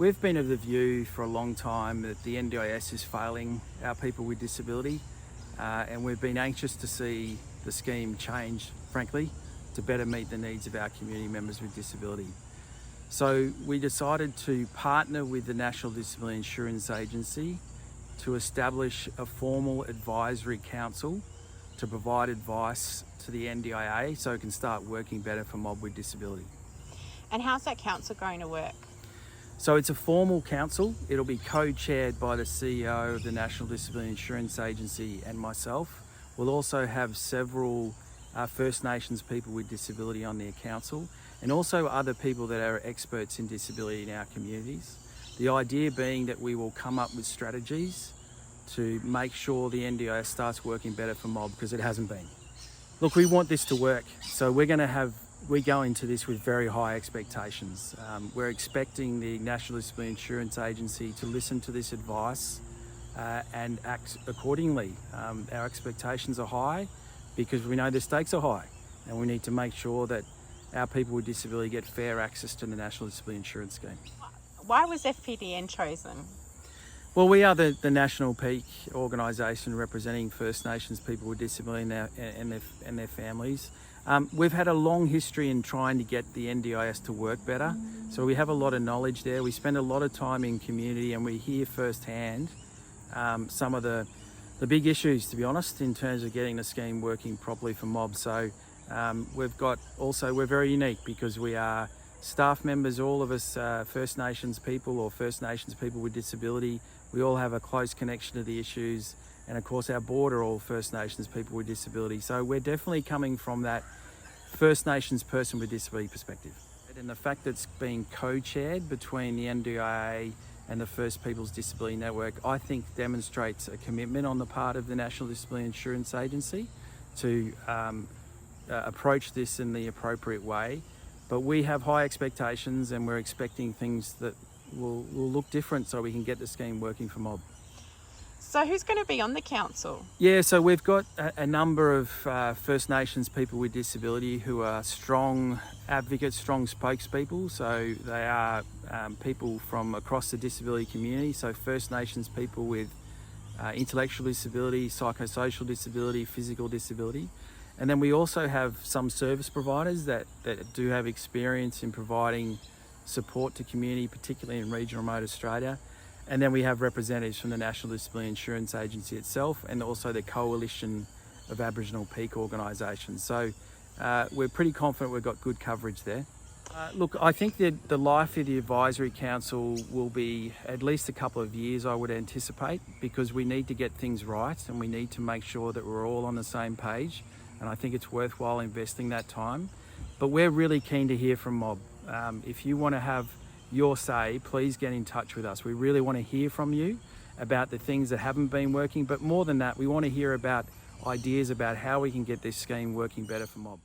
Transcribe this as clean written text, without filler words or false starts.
We've been of the view for a long time that the NDIS is failing our people with disability, and we've been anxious to see the scheme change, frankly, to better meet the needs of our community members with disability. So we decided to partner with the National Disability Insurance Agency to establish a formal advisory council to provide advice to the NDIA so it can start working better for mob with disability. And how's that council going to work? So it's a formal council. It'll be co-chaired by the CEO of the National Disability Insurance Agency and myself. We'll also have several First Nations people with disability on their council, and also other people that are experts in disability in our communities. The idea being that we will come up with strategies to make sure the NDIS starts working better for mob, because it hasn't been. Look, we want this to work, so we go into this with very high expectations. We're expecting the National Disability Insurance Agency to listen to this advice and act accordingly. Our expectations are high because we know the stakes are high, and we need to make sure that our people with disability get fair access to the National Disability Insurance Scheme. Why was FPDN chosen? Well, we are the national peak organisation representing First Nations people with disability and their families. We've had a long history in trying to get the NDIS to work better, so we have a lot of knowledge there. We spend a lot of time in community, and we hear firsthand some of the big issues, to be honest, in terms of getting the scheme working properly for mob. So we're very unique because we are staff members, all of us First Nations people or First Nations people with disability. We all have a close connection to the issues, and of course our board are all First Nations people with disability. So we're definitely coming from that First Nations person with disability perspective. And the fact that it's being co-chaired between the NDIA and the First Peoples Disability Network, I think demonstrates a commitment on the part of the National Disability Insurance Agency to approach this in the appropriate way. But we have high expectations, and we're expecting things that will look different so we can get the scheme working for mob. So who's going to be on the council? Yeah, so we've got a number of First Nations people with disability who are strong advocates, strong spokespeople. So they are people from across the disability community. So First Nations people with intellectual disability, psychosocial disability, physical disability. And then we also have some service providers that do have experience in providing support to community, particularly in regional remote Australia. And then we have representatives from the National Disability Insurance Agency itself, and also the Coalition of Aboriginal Peak Organisations. So we're pretty confident we've got good coverage there. Look, I think that the life of the Advisory Council will be at least a couple of years, I would anticipate, because we need to get things right and we need to make sure that we're all on the same page. And I think it's worthwhile investing that time. But we're really keen to hear from mob. If you want to have your say, please get in touch with us. We really want to hear from you about the things that haven't been working, but more than that, we want to hear about ideas about how we can get this scheme working better for mob.